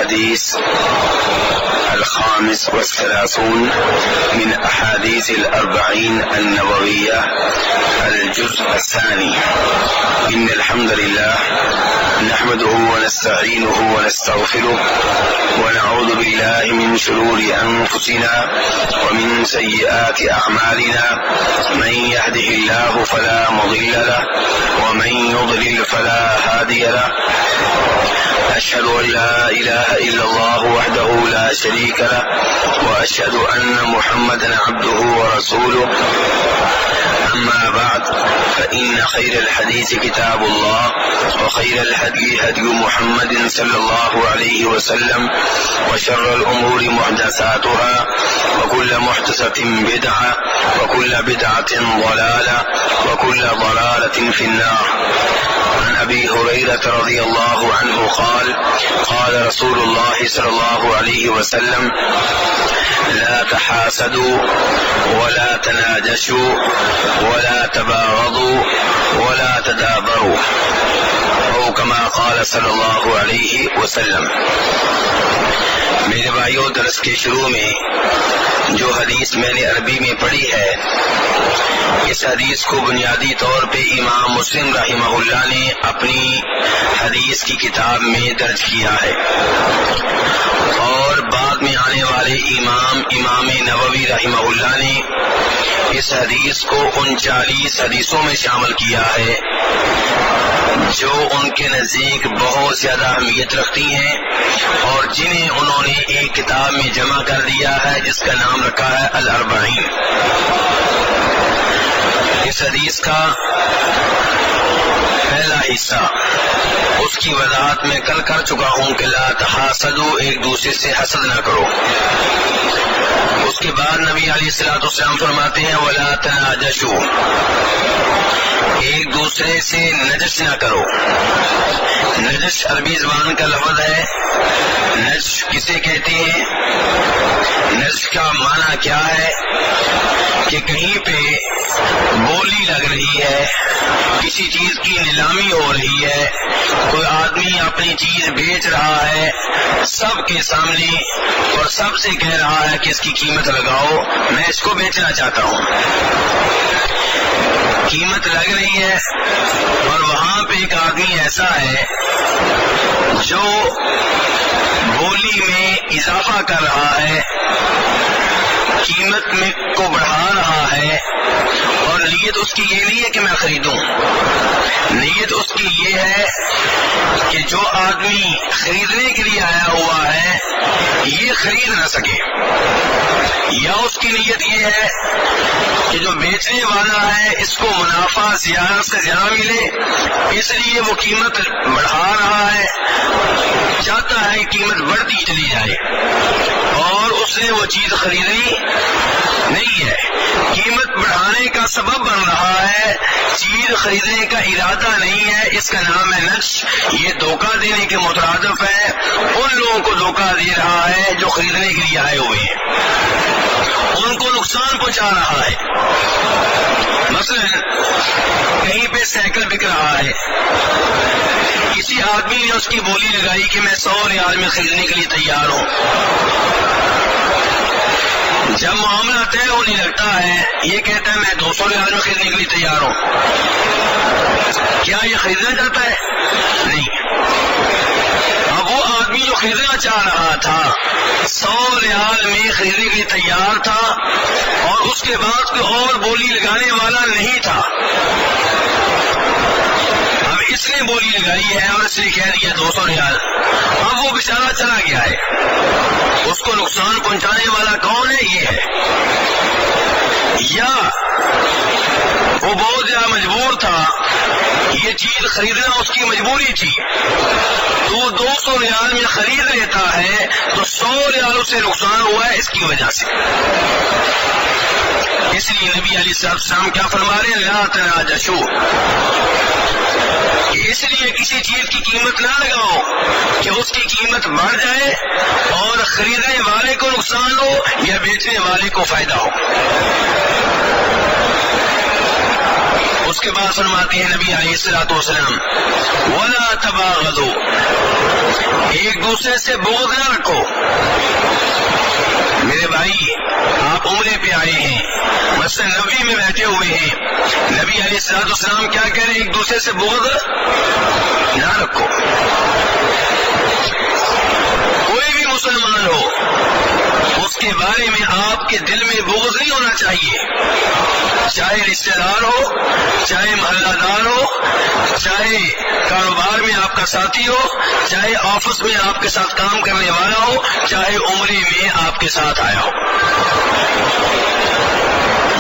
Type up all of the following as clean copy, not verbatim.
الحديث الخامس والثلاثون من أحاديث الأربعين النووية الجزء الثاني. إن الحمد لله نحمده ونستعينه ونستغفره ونعوذ بالله من شرور أنفسنا ومن سيئات أعمالنا. من يهده الله فلا مضل له ومن يضلل فلا هادي له. أشهد أن لا إله إلا الله وحده لا شريك له وأشهد أن محمدا عبده ورسوله. أما بعد فإن خير الحديث كتاب الله وخير الهدي هدي محمد صلى الله عليه وسلم وشر الأمور محدثاتها وكل محدثة بدعة وكل بدعة ضلالة وكل ضلالة في النار. عن أبي هريرة رضي الله عنه قال قال رسول الله صلى الله عليه وسلم لا تحاسدوا ولا تناجشوا ولا تباغضوا ولا تدابروا أو كما قال صلی اللہ علیہ وسلم. میرے بھائیوں، درس کے شروع میں جو حدیث میں نے عربی میں پڑھی ہے، اس حدیث کو بنیادی طور پہ امام مسلم رحمہ اللہ نے اپنی حدیث کی کتاب میں درج کیا ہے، اور بعد میں آنے والے امام نووی رحمہ اللہ نے اس حدیث کو 39 حدیثوں میں شامل کیا ہے جو ان کے نزدیک بہت زیادہ اہمیت رکھتی ہیں اور جنہیں انہوں نے ایک کتاب میں جمع کر دیا ہے جس کا نام رکھا ہے الاربعین. اس حدیث کا پہلا حصہ اس کی وضاحت میں کل کر چکا ہوں کہ لا تحاسدوا، ایک دوسرے سے حسد نہ کرو. اس کے بعد نبی علیہ الصلوۃ والسلام فرماتے ہیں ولا تناجشوا، ایک دوسرے سے نجش نہ کرو. نجش عربی زبان کا لفظ ہے. نجش کسے کہتے ہیں؟ نجش کا معنی کیا ہے کہ کہیں پہ بولی لگ رہی ہے، کسی چیز کی نیلامی ہو رہی ہے، کوئی آدمی اپنی چیز بیچ رہا ہے سب کے سامنے اور سب سے کہہ رہا ہے کہ اس کی قیمت لگاؤ، میں اس کو بیچنا چاہتا ہوں. قیمت لگ رہی ہے اور وہاں پہ ایک آدمی ایسا ہے جو بولی میں اضافہ کر رہا ہے، قیمت میں کو بڑھا رہا ہے، اور نیت اس کی یہ نہیں ہے کہ میں خریدوں. نیت اس کی یہ ہے کہ جو آدمی خریدنے کے لیے آیا ہوا ہے یہ خرید نہ سکے، یا اس کی نیت یہ ہے کہ جو بیچنے والا ہے اس کو منافع زیادہ سے زیادہ ملے، اس لیے وہ قیمت بڑھا رہا ہے، چاہتا ہے قیمت بڑھتی چلی جائے، اور اس نے وہ چیز خریدنی نہیں ہے. قیمت بڑھانے کا سبب بن رہا ہے، چیز خریدنے کا ارادہ نہیں ہے. اس کا نام ہے نجش. یہ دھوکہ دینے کے مترادف ہے. ان لوگوں کو دھوکہ دے رہا ہے جو خریدنے کے لیے آئے ہوئے ہیں، ان کو نقصان پہنچا رہا ہے. مثلا کہیں پہ سائیکل بک رہا ہے، کسی آدمی نے اس کی بولی لگائی کہ میں 100 ریال میں خریدنے کے لیے تیار ہوں. جب معاملہ طے ہونے لگتا ہے یہ کہتا ہے میں 200 ریال میں خریدنے کے لیے تیار ہوں. کیا یہ خریدنا چاہتا ہے؟ نہیں. اب وہ آدمی جو خریدنا چاہ رہا تھا 100 ریال میں خریدنے کے لیے تیار تھا، اور اس کے بعد کوئی اور بولی لگانے والا نہیں تھا. اب اس نے بولی لگائی ہے اور اس نے کہہ دیا 200 ریال. اب وہ بیچارہ چلا گیا ہے، اس کو نقصان پہنچانے والا کون ہے؟ یہ ہے. یا وہ بہت زیادہ مجبور تھا، یہ چیز خریدنا اس کی مجبوری تھی، تو وہ 200 ریال میں خرید لیتا ہے تو 100 ریال اسے نقصان ہوا ہے اس کی وجہ سے. اس لیے نبی علیہ السلام کیا فرما رہے ہیں؟ لا تناجشوا، اس لیے کسی چیز کی قیمت نہ لگاؤ کہ اس کی قیمت بڑھ جائے اور خریدنے والے کو نقصان ہو یا بیچنے والے کو فائدہ ہو. اس اس کے بعد فرماتے ہیں نبی علیہ الصلوۃ والسلام ولا تباغضوا، ایک دوسرے سے بغض نہ رکھو۔ میرے بھائی آپ عمرے پہ آئے ہیں، مسجد نبوی میں بیٹھے ہوئے ہیں، نبی علیہ الصلوۃ والسلام کیا کہہ رہے ہیں؟ ایک دوسرے سے بغض نہ رکھو۔ کوئی بھی مسلمان ہو اس کے بارے میں آپ کے دل میں بغض نہیں ہونا چاہیے، چاہے رشتہ دار ہو، چاہے محلہ دار ہو، چاہے کاروبار میں آپ کا ساتھی ہو، چاہے آفس میں آپ کے ساتھ کام کرنے والا ہو، چاہے عمرے میں آپ کے ساتھ آیا ہو۔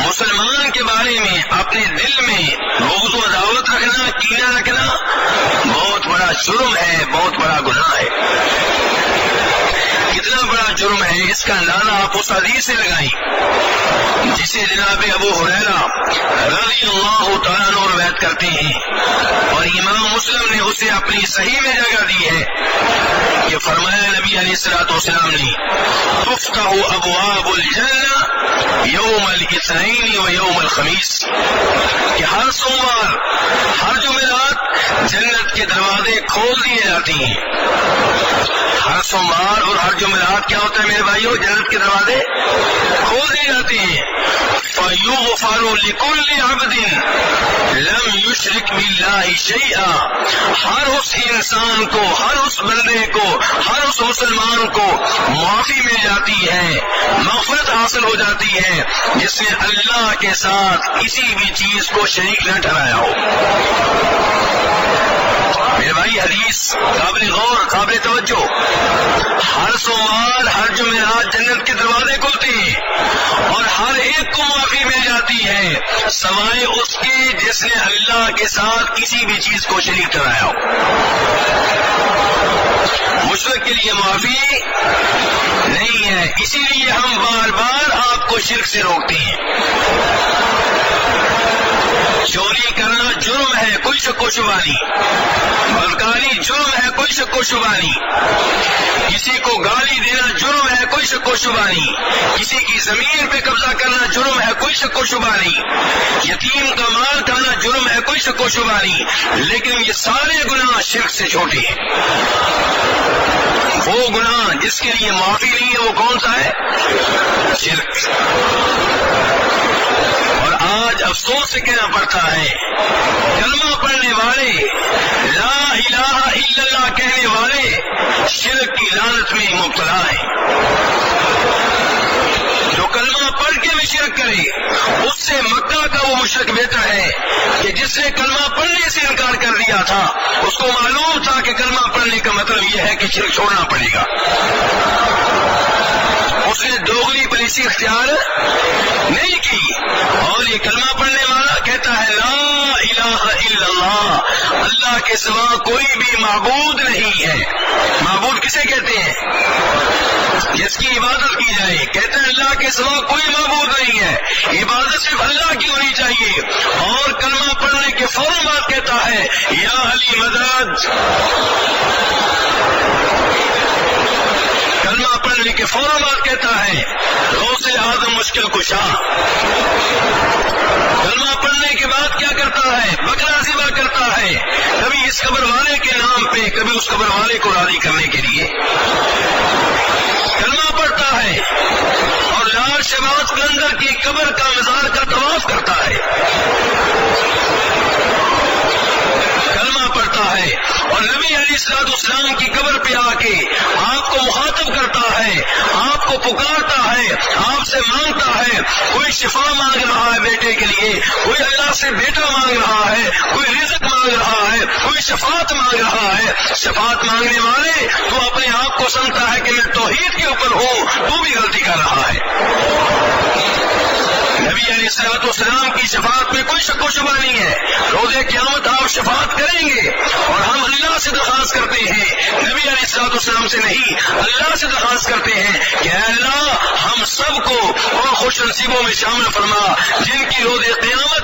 مسلمان کے بارے میں اپنے دل میں بغض و عداوت رکھنا، کینہ رکھنا بہت بڑا جرم ہے، بہت بڑا گناہ ہے۔ کتنا بڑا جرم ہے اس کا اندازہ آپ اس حدیث سے لگائیں جسے جناب ابو ہریرہ رضی اللہ تعالیٰ عنہ روایت کرتے ہیں، اور امام مسلم نے اسے اپنی صحیح میں جگہ دی ہے کہ فرمایا نبی علیہ الصلوۃ والسلام نے تفتح ابواب الجنہ یوم الاثنین و یوم الخمیس، کہ ہر سوموار ہر جمعرات جنت کے دروازے کھول دیے جاتے ہیں۔ ہر سوموار اور ہر جمعرات کیا ہوتا ہے میرے بھائیو؟ جنت کے دروازے کھول دیے جاتے ہیں۔ فَيُغْفَرُ لِكُلِّ عَبْدٍ لَمْ يُشْرِكْ بِاللَّهِ شَيْئًا، ہر اس انسان کو، ہر اس بندے کو، ہر اس مسلمان کو معافی مل جاتی ہے، مغفرت حاصل ہو جاتی ہے جس نے اللہ کے ساتھ کسی بھی چیز کو شریک نہ ٹھہرایا ہو۔ میرے بھائی حدیث قابل غور، قابل توجہ۔ ہر سوموار ہر جمعرات جنت کے دروازے کھلتے ہیں اور ہر ایک کو معافی مل جاتی ہے سوائے اس کے جس نے اللہ کے ساتھ کسی بھی چیز کو شریک ٹھہرایا ہو۔ مشرک کے لیے معافی نہیں ہے، اسی لیے ہم بار بار آپ کو شرک سے روکتے ہیں۔ چوری کرنا جرم ہے، کوئی شک و شبہ نہیں، بدکاری جرم ہے، کوئی شک و شبہ نہیں، کسی کو گالی دینا جرم ہے، کوئی شک و شبہ نہیں، کسی کی زمین پہ قبضہ کرنا جرم ہے، کوئی شک و شبہ نہیں، یتیم کا مال کھانا جرم ہے، کوئی شک و شبہ نہیں، لیکن یہ سارے گناہ شرک سے چھوٹے ہیں۔ وہ گناہ جس کے لیے معافی نہیں ہے وہ کون سا ہے؟ شرک۔ اور آج افسوس سے کہنا پڑتا ہے کلمہ پڑھنے والے، لا الہ الا اللہ کہنے والے شرک کی لعنت میں مبتلا ہیں۔ جو کلمہ پڑھ کے بھی شرک کرے اس سے مکہ کا وہ مشرک بہتر ہے کہ جس نے کلمہ پڑھنے سے انکار کر دیا تھا، اس کو معلوم تھا کہ کلمہ پڑھنے کا مطلب یہ ہے کہ شرک چھوڑنا پڑے گا، اس نے دوغلی پالیسی اختیار نہیں کی، اور یہ کلمہ پڑھنے والا کہتا ہے لا الہ الا اللہ، اللہ کے سوا کوئی بھی معبود نہیں ہے۔ معبود کسے کہتے ہیں؟ جس کی عبادت کی جائے، کہتا ہے اللہ کے سوا کوئی معبود نہیں ہے، عبادت صرف اللہ کی ہونی چاہیے، اور کلمہ پڑھنے کے فوراً بعد کہتا ہے یا علی مدد، کلمہ پڑھنے کے فوراً بعد کہتا ہے غوث اعظم مشکل کشا۔ کلمہ پڑھنے کے بعد کیا کرتا ہے؟ بکرا ذبح کرتا ہے، کبھی اس قبر والے کے نام پہ، کبھی اس قبر والے کو راضی کرنے کے لیے کلمہ پڑھتا ہے، اور لال شہباز قلندر کی قبر کا مزار کا طواف کرتا ہے، کلمہ پڑھتا ہے، اور نبی علیہ السلام کی قبر پہ آ کے آپ کو مخاطب کرتا ہے، آپ کو پکارتا ہے، آپ سے مانگتا ہے، کوئی شفا مانگ رہا ہے بیٹے کے لیے، کوئی اللہ سے بیٹا مانگ رہا ہے، کوئی رزق مانگ رہا ہے، کوئی شفاعت مانگ رہا ہے۔ شفاعت مانگنے والے تو اپنے آپ کو سمجھتا ہے کہ میں توحید کے اوپر ہوں، تو بھی غلطی کر رہا ہے۔ نبی علیہ الصلوۃ والسلام کی شفاعت میں کوئی شک و شبہ نہیں ہے، روز قیامت آپ شفاعت کریں گے، اور ہم اللہ سے درخواست کرتے ہیں، نبی علیہ الصلوۃ والسلام سے نہیں، اللہ سے درخواست کرتے ہیں کہ اے اللہ ہم سب کو اور خوش نصیبوں میں شامل فرما جن کی روز قیامت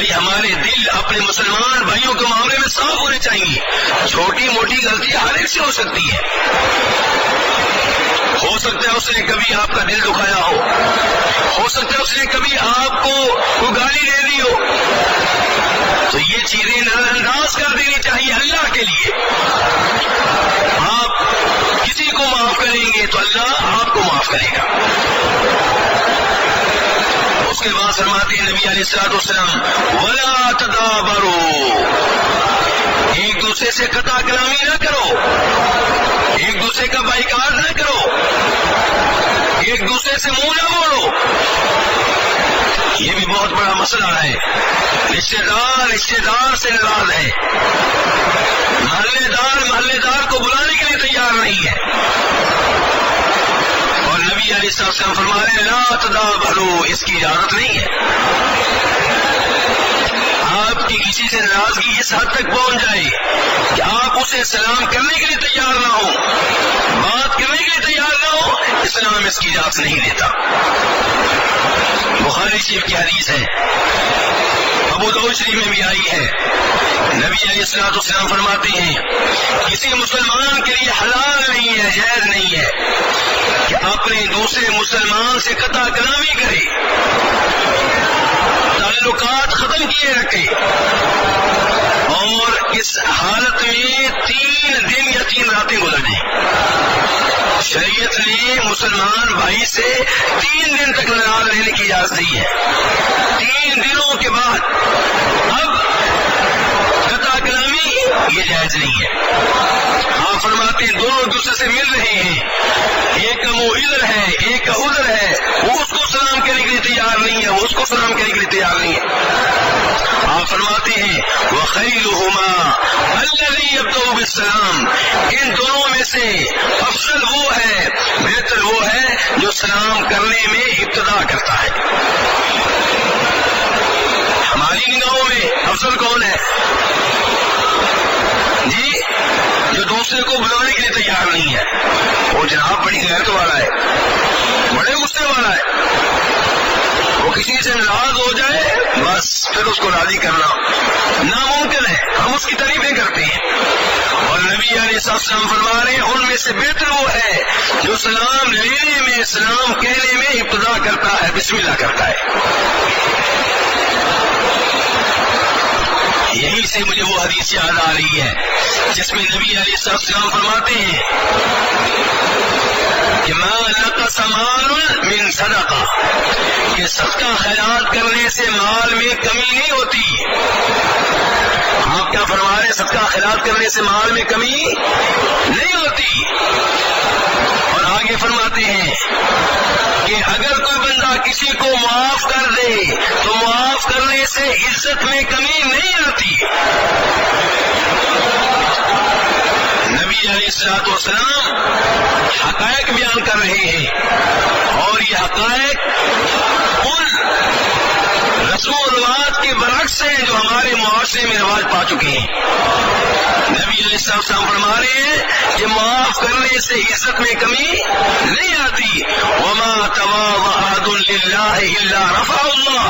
بھائی ہمارے دل اپنے مسلمان بھائیوں کے معاملے میں صاف ہونے چاہیے. چھوٹی موٹی غلطی ہر ایک سے ہو سکتی ہے. ہو سکتا ہے اس نے کبھی آپ کا دل دکھایا ہو سکتا ہے اس نے کبھی آپ کو کوئی گالی دے دی ہو, تو یہ چیزیں نظر انداز کر دینی چاہیے اللہ کے لیے. آپ کسی کو معاف کریں گے تو اللہ آپ کو معاف کرے گا. اس کے بعد فرماتے ہیں نبی علیہ الصلوۃ والسلام ولا تدابروا, ایک دوسرے سے قطع کلامی نہ کرو, ایک دوسرے کا بائیکاٹ نہ کرو, ایک دوسرے سے منہ نہ موڑو. یہ بھی بہت بڑا مسئلہ ہے. رشتے دار سے ناراض ہے, محلے دار کو بلانے کے لیے تیار نہیں ہے, اور نبی علیہ السلام فرما رہے ہیں لا تدابروا, اس کی اجازت نہیں ہے. آپ کی کسی سے ناراضگی اس حد تک پہنچ جائے کہ آپ اسے سلام کرنے کے لیے تیار نہ ہو, بات کرنے کے لیے تیار نہ ہو, اسلام اس کی اجازت نہیں دیتا. بخاری شریف کی حدیث ہے, ابو داؤد شریف میں بھی آئی ہے. نبی علیہ الصلوۃ والسلام فرماتے ہیں کسی مسلمان کے لیے حلال نہیں ہے, جائز نہیں ہے کہ اپنے دوسرے مسلمان سے قطع کلامی کرے, تعلقات ختم کیے رکھے, اور اس حالت میں 3 دن یا 3 راتیں گزریں. شریعت نے مسلمان بھائی سے 3 دن تک ناراض رہنے کی اجازت دی ہے. 3 دنوں کے بعد اب قطع کلامی یہ جائز نہیں ہے. آپ فرماتے ہیں دونوں دوسرے سے مل رہے ہیں, ایک کا منہ ادھر ہے ایک کا ادھر ہے, وہ اس کو سلام کرنے کے لیے تیار نہیں ہے, وہ اس کو سلام کرنے کے لیے تیار نہیں ہے. آپ فرماتے ہیں وَخَيْرُهُمَا الَّذِي يَبْدَأُ بِالسَّلَامِ, ان دونوں میں سے افضل وہ ہے, بہتر وہ ہے جو سلام کرنے میں ابتدا کرتا ہے. ہماری نگاہوں میں افضل کون ہے جی؟ جو دوسرے کو بلانے کے لیے تیار نہیں ہے. وہ جناب بڑی غیرت والا ہے, بڑے غصے والا ہے. وہ کسی سے ناراض ہو جائے بس پھر اس کو راضی کرنا ناممکن ہے. ہم اس کی تعریفیں کرتے ہیں, اور نبی علیہ السلام فرما رہے ہیں ان میں سے بہتر وہ ہے جو سلام لینے میں, سلام کہنے میں ابتدا کرتا ہے, بسم اللہ کرتا ہے. یہی سے مجھے وہ حدیث یاد آ رہی ہے جس میں نبی علیہ السلام فرماتے ہیں کہ ما نقص مال من صدقہ, کہ صدقہ خیرات کرنے سے مال میں کمی نہیں ہوتی. آپ کیا فرما رہے ہیں؟ صدقہ خیرات کرنے سے مال میں کمی نہیں ہوتی. اور آگے فرماتے ہیں کہ اگر کوئی بندہ کسی کو معاف کر دے تو معاف کرنے سے عزت میں کمی نہیں آتی. نبی علیہ الصلوۃ والسلام حقائق بیان کر رہے ہیں, اور یہ حقائق ان رسم و رواج کے برعکس ہیں جو ہمارے معاشرے میں رواج پا چکے ہیں. نبی علیہ السلام فرما رہے ہیں کہ معاف کرنے سے عزت میں کمی نہیں آتی. وما تواضع احد للہ الا رفعہ اللہ,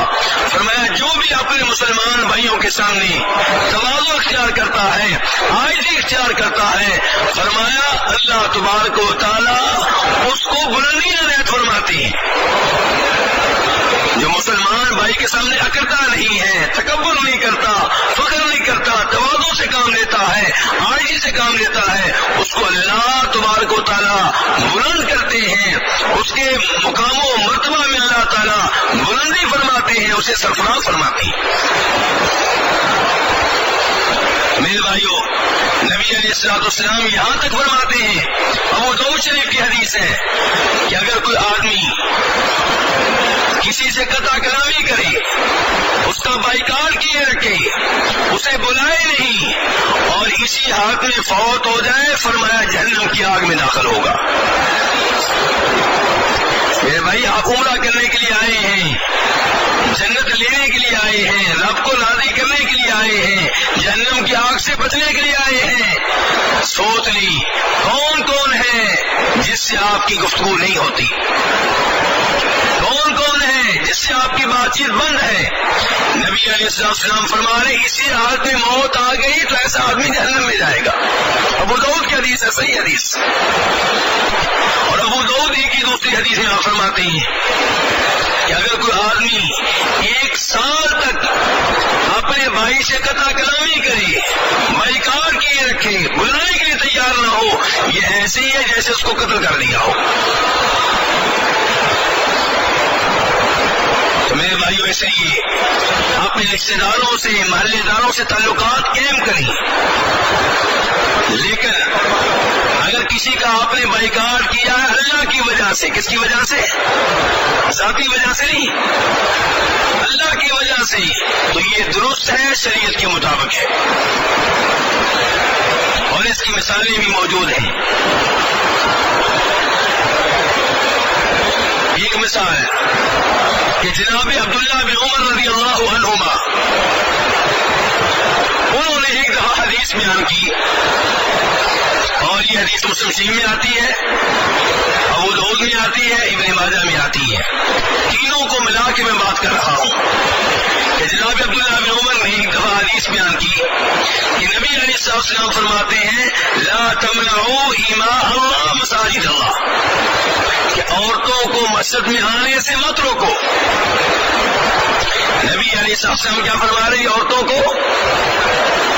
فرمایا جو بھی اپنے مسلمان بھائیوں کے سامنے تواضع اختیار کرتا ہے, عاجزی اختیار کرتا ہے, فرمایا اللہ تبارک و تعالی اس کو بلندی عنایت فرماتے ہیں. جو مسلمان بھائی کے سامنے اکڑتا نہیں ہے, تکبر نہیں کرتا, فخر نہیں کرتا, تواضع سے کام لیتا ہے, عاجزی سے کام لیتا ہے, اس کو اللہ تبارک و تعالی بلند کرتے ہیں. اس کے مقام و مرتبہ میں اللہ تعالی بلندی فرماتے ہیں, اسے سرفراز فرماتے ہیں. میرے بھائیو, نبی علیہ الصلوۃ والسلام یہاں تک فرماتے ہیں, ابو داؤد شریف کی حدیث ہے کہ اگر کوئی آدمی کسی سے قطع کلامی کرے, اس کا بائیکاٹ کیے رکھے, اسے بلائے نہیں, اور اسی حالت میں فوت ہو جائے, فرمایا جہنم کی آگ میں داخل ہوگا. میرے بھائی, آپ عمرہ کرنے کے لیے آئے ہیں, جنت لینے کے لیے آئے ہیں, رب کو راضی کرنے کے لیے آئے ہیں, جہنم کی آگ سے بچنے کے لیے آئے ہیں. سوچ لی کون کون ہے جس سے آپ کی گفتگو نہیں ہوتی, کون کون ہے اس سے آپ کی بات چیت بند ہے. نبی علیہ السلام فرما رہے اسی حالت میں موت آ گئی تو ایسا آدمی جہنم میں جائے گا. ابو داؤد کی حدیث ہے, صحیح حدیث. اور ابو داؤد ہی کی دوسری حدیث میں آپ فرماتے ہیں کہ اگر کوئی آدمی 1 سال تک اپنے بھائی سے قطع کلامی کرے, بائیکاٹ کیے رکھے, بلانے کے لیے تیار نہ ہو, یہ ایسے ہی ہے جیسے اس کو قتل کر دیا ہو. تو میرے بھائیو ایسے ہی اپنے رشتے داروں سے, محلے داروں سے تعلقات قائم کریں, لیکن اگر کسی کا آپ نے بائیکاٹ کیا ہے اللہ کی وجہ سے, کس کی وجہ سے؟ ذاتی وجہ سے نہیں, اللہ کی وجہ سے, تو یہ درست ہے, شریعت کے مطابق ہے. اور اس کی مثالیں بھی موجود ہیں. ایک مثال ہے کہ جناب عبداللہ بن عمر رضی اللہ عنہما, انہوں نے ایک دفعہ حدیث بیان کی, اور یہ حدیث مسلم شریف میں آتی ہے, ابو داؤد میں آتی ہے, ابن ماجہ میں آتی ہے. تینوں کو ملا کے میں بات کر رہا ہوں کہ جناب عبداللہ بن عمر نے ایک دفعہ حدیث بیان کی کہ نبی علیہ السلام فرماتے ہیں لا تمنعوا اماء اللہ مساجد اللہ, کہ عورتوں کو مسجد میں آنے سے مت روکو. نبی علیہ السلام کیا فرما رہے ہیں عورتوں کو؟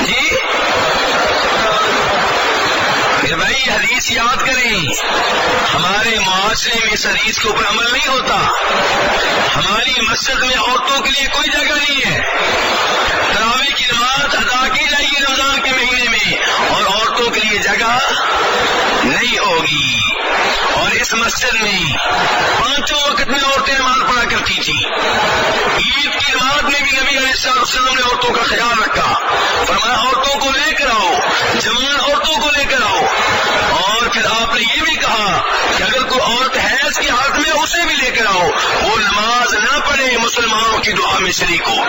جی پھر بھائی حدیث یاد کریں, ہمارے معاشرے میں اس حدیث کے اوپر عمل نہیں ہوتا. ہماری مسجد میں عورتوں کے لیے کوئی جگہ نہیں ہے. تراویح کی نماز ادا کی جائے گی رمضان کے مہینے میں, اور عورتوں کے لیے جگہ نہیں ہوگی. اور اس مسجد میں 5 وقت میں عورتیں نماز پڑھا کرتی تھیں. عید کی نماز میں بھی نبی علیہ السلام نے عورتوں کا خیال رکھا, فرمایا عورتوں کو لے کر آؤ, جوان عورتوں کو لے کر آؤ. اور پھر آپ نے یہ بھی کہا کہ اگر کوئی عورت حیض کی حالت میں اسے بھی لے کر آؤ, وہ نماز نہ پڑھے, مسلمانوں کی دعا میں شریک ہو.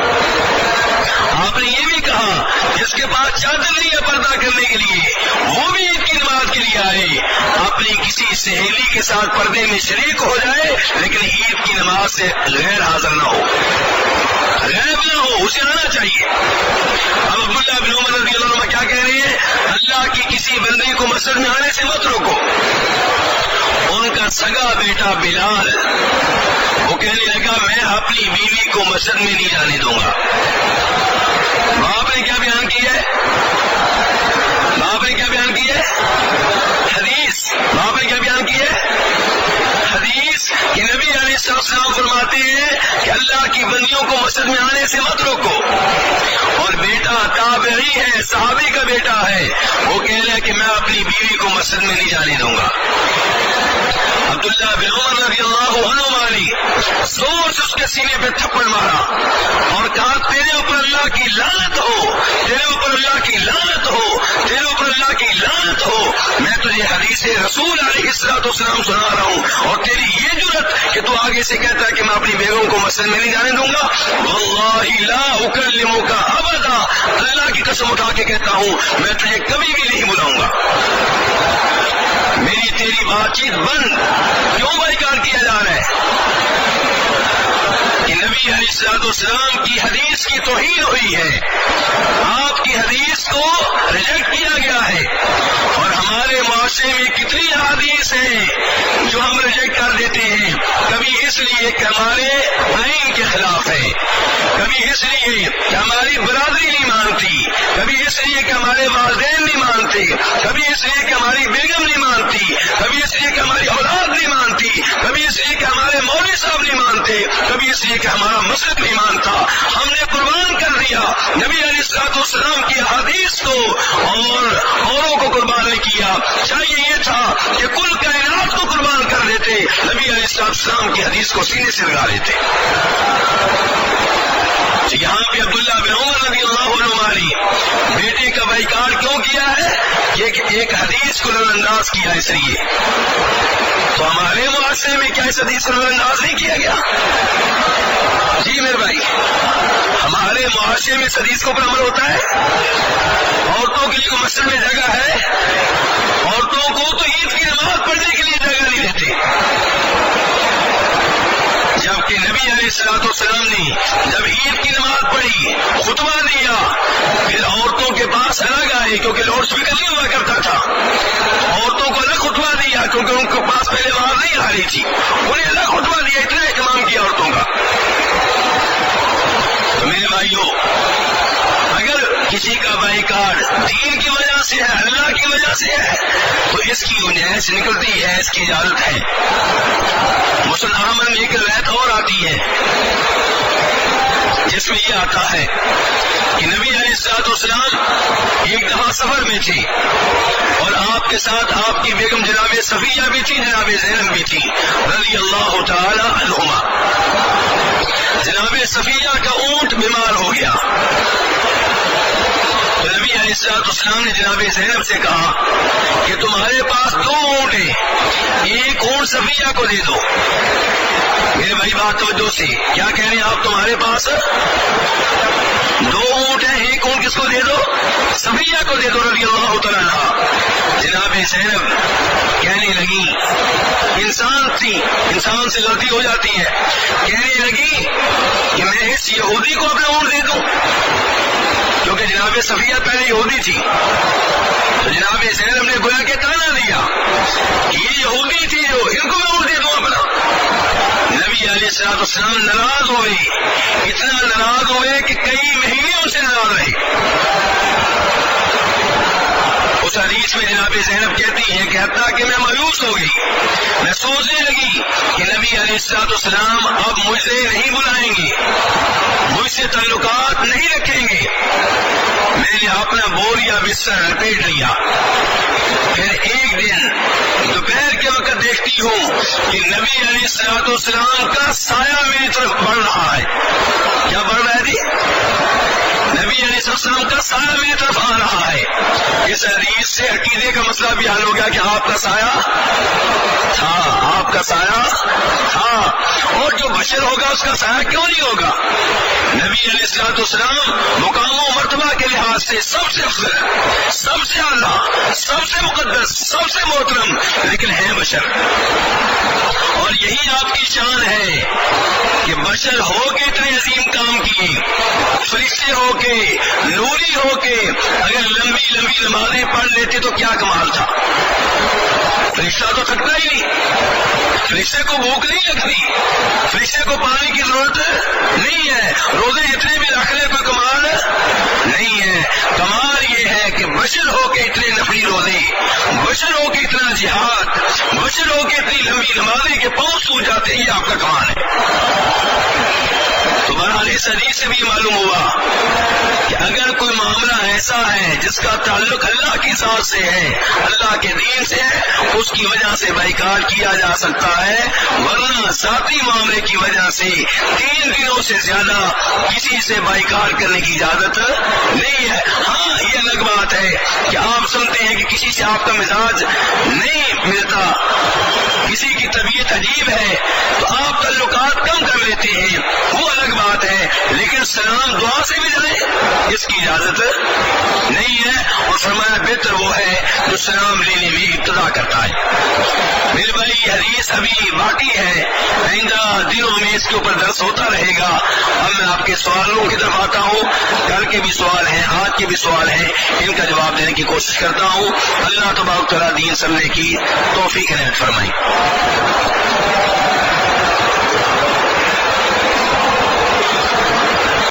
آپ نے یہ بھی کہا جس کے پاس چادر نہیں ہے پردہ کرنے کے لیے, وہ بھی عید کی نماز کے لیے آئے, اپنی کسی سہیلی کے ساتھ پردے میں شریک ہو جائے, لیکن عید کی نماز سے غیر حاضر نہ ہو, غائب نہ ہو, اسے آنا چاہیے. اب عبداللہ بن عمر رضی اللہ عنہ کیا کہہ رہے ہیں, اللہ کی کسی بندے کو مسجد میں آنے سے مت روکو. ان کا سگا بیٹا بلال وہ کہنے لگا میں اپنی بیوی کو مسجد میں نہیں جانے دوں گا. باپ نے کیا بیان کی ہے؟ باپ نے کیا بیان کی ہے؟ حدیث. باپ نے کیا بیان کی ہے؟ حدیث کہ نبی علیہ السلام فرماتے ہیں کہ اللہ کی بندیوں کو مسجد میں آنے سے مت روکو. اور بیٹا تابعی ہے, صحابی کا بیٹا ہے, وہ کہہ رہا ہے کہ میں اپنی بیوی کو مسجد میں نہیں جانے دوں گا. عبداللہ بن عمر رضی اللہ عنہ نے زور سے اس کے سینے پہ تھپڑ مارا اور کہا تیرے اوپر اللہ کی لعنت ہو, تیرے اوپر اللہ کی لعنت ہو, تیرے اوپر اللہ کی لعنت ہو. میں تجھے حدیث رسول علیہ السلام سنا رہا ہوں, اور تیری یہ جرت کہ تو آگے سے کہتا ہے کہ میں اپنی بیگم کو مسجد میں نہیں جانے دوں گا. واللہ لا اکلمک ابدا, اللہ کی قسم اٹھا کے کہتا ہوں میں تجھے کبھی بھی نہیں بلاؤں گا. میری تیری بات چیت بند. کیوں بائیکاٹ کیا جا رہا ہے؟ کہ نبی علیہ السلام کی حدیث کی توہین ہوئی ہے, آپ کی حدیث کو ریجیکٹ کیا گیا ہے. اور ہمارے معاشرے میں کتنی حدیث ہیں جو ہم ریجیکٹ کر دیتے ہیں, کبھی اس لیے کہ ہمارے آئین کے خلاف ہے, کبھی اس لیے کہ ہماری برادری نہیں مانتی, کبھی اس لیے کہ ہمارے والدین نہیں مانتے, کبھی اس لیے کہ ہماری بیگم نہیں مانتی, کبھی اس لیے کہ ہماری اولاد نہیں مانتی, کبھی اس لیے کہ ہمارے مولوی صاحب نہیں مانتے, کبھی اس لیے کہ ہمارا مسجد نہیں مانتا. ہم نے قربان کر دیا نبی علیہ السلام کی حدیث کو, اور اوروں کو قربان نہیں کیا. چاہیے یہ تھا کہ کل کائنات کو قربان کر دیتے, نبی علیہ السلام کی حدیث کو سینے سے لگا لیتے. یہاں پہ عبداللہ بن عمر رضی اللہ عنہ نے بیٹے کا بائیکاٹ کیوں کیا ہے؟ ایک حدیث کو نظر انداز کیا اس لیے. تو ہمارے معاشرے میں کیا اس حدیث کو نظر انداز نہیں کیا گیا؟ جی میرے بھائی, ہمارے معاشرے میں اس حدیث کے اوپر عمل ہوتا ہے. عورتوں کے لیے کوئی مسجد میں جگہ ہے؟ عورتوں کو تو عید کی نماز پڑھنے کے لیے جگہ نہیں دیتے, جبکہ نبی علیہ السلام نے جب عید کی نماز پڑھی، خطبہ دیا، پھر عورتوں کے پاس الگ آئے کیونکہ لاؤڈ اسپیکر نہیں ہوا کرتا تھا، عورتوں کو الگ خطبہ دیا کیونکہ ان کے پاس پہلے آواز نہیں آ رہی تھی، انہیں الگ خطبہ دیا، اتنا اہتمام کیا عورتوں کا۔ تو میرے بھائیوں، اگر کسی کا بائیکاٹ دین کی وجہ سے ہے، اللہ کی وجہ سے ہے، تو اس کی گنجائش نکلتی ہے، اس کی اجازت ہے۔ مسلم احمد میں ایک روایت اور آتی ہے جس میں یہ آتا ہے کہ نبی علیہ السلام ایک دفعہ سفر میں تھے اور آپ کے ساتھ آپ کی بیگم جناب صفیہ بھی تھی، جناب زینب بھی تھی رضی اللہ تعالی عنہما۔ جناب صفیہ کا اونٹ بیمار ہو گیا تو نبی علیہ السلام نے جناب زینب سے کہا کہ تمہارے پاس 2 اونٹ ہیں، ایک اونٹ صفیہ کو دے دو۔ میرے بھائی بات توجہ سے، کیا کہہ رہے ہیں آپ؟ تمہارے پاس 2 اونٹ ہیں، ایک اونٹ کس کو دے دو؟ صفیہ کو دے دو رضی اللہ تعالیٰ عنہا۔ جناب زینب کہنے لگی، انسان سے غلطی ہو جاتی ہے، کہنے لگی کہ میں اس یہودی کو اپنا اونٹ دے دوں، کیونکہ جناب صفیہ پہلے یہودی تھی، تو جناب زینب نے گویا کہ تانا دیا کہ یہ یہودی تھی جو ان کو میں اونٹ دے دوں اپنا۔ نبی علیہ السلام ناراض ہوئے، اتنا ناراض ہوئے کہ کئی مہینے ان سے ناراض رہے۔ اس حدیث میں جناب زینب کہتی ہیں کہ حتیٰ کہ میں مایوس ہو گئی، میں سوچنے لگی کہ نبی علیہ السلام اب مجھے نہیں بلائیں گے، مجھ سے تعلقات نہیں رکھیں گے۔ میں نے اپنا بوریا بستر لپیٹ لیا، پھر ایک دن دوپہر کے وقت دیکھتی ہوں کہ نبی علیہ السلام کا سایہ میری طرف بڑھ رہا ہے۔ کیا بڑھ رہا ہے جی؟ نبی علیہ السلام کا سایہ میری طرف آ رہا ہے۔ اس حدیث سے عقیدے کا مسئلہ بھی حل ہو گیا کہ آپ کا سایہ تھا، آپ کا سایہ تھا، اور جو بشر ہوگا اس کا سایہ کیوں نہیں ہوگا؟ نبی علیہ السلام مقام و مرتبہ کے لحاظ سے سب سے افضل، سب سے اعلیٰ، سب سے مقدس، سب سے محترم، لیکن ہیں بشر، اور یہی آپ کی شان ہے کہ بشر ہو کے اتنے عظیم کام کیے، فرشتے ہو کے، نوری ہو کے، اگر لمبی لمبی نمازیں پڑھ لیتے تو کیا کمال تھا؟ فرشتہ تو تھکتا ہی نہیں، فرشتے کو بھوک نہیں لگتی، فرشتے کو پانی کی ضرورت نہیں ہے، روزے جتنے بھی رکھ لے کوئی کمال نہیں ہے۔ کمال یہ ہے کہ بشر ہو کے اتنے نفلی روزے، بشر ہو کے اتنا جہاد، بشر ہو کے اتنی لمبی نمازیں کہ پاؤں سوج جاتے ہیں، یہ آپ کا کمال ہے۔ تو بہرحال اس حدیث سے بھی معلوم ہوا کہ اگر کوئی معاملہ ایسا ہے جس کا تعلق اللہ کی ذات سے ہے، اللہ کے دین سے ہے، اس کی وجہ سے بائیکاٹ کیا جا سکتا ہے، ورنہ ذاتی معاملے کی وجہ سے 3 دنوں سے زیادہ کسی سے بائیکاٹ کرنے کی اجازت نہیں ہے۔ ہاں یہ الگ بات ہے کہ آپ سنتے ہیں کہ کسی سے آپ کا مزاج نہیں ملتا، کسی کی طبیعت عجیب ہے تو آپ تعلقات کم کر لیتے ہیں، وہ الگ بات ہے، لیکن سلام دعا سے بھی جائے اس کی اجازت نہیں ہے، اور فرمایا بہتر وہ ہے جو سلام لینے میں ابتدا کرتا ہے۔ میرے بھائی حدیث ابھی باقی ہے، آئندہ دنوں میں اس کے اوپر درس ہوتا رہے گا۔ اب میں آپ کے سوالوں کی طرف آتا ہوں، کل کے بھی سوال ہیں، آج کے بھی سوال ہیں، ان کا جواب دینے کی کوشش کرتا ہوں۔ اللہ تبارک تعالیٰ دین سمجھنے کی توفیق عنایت فرمائے۔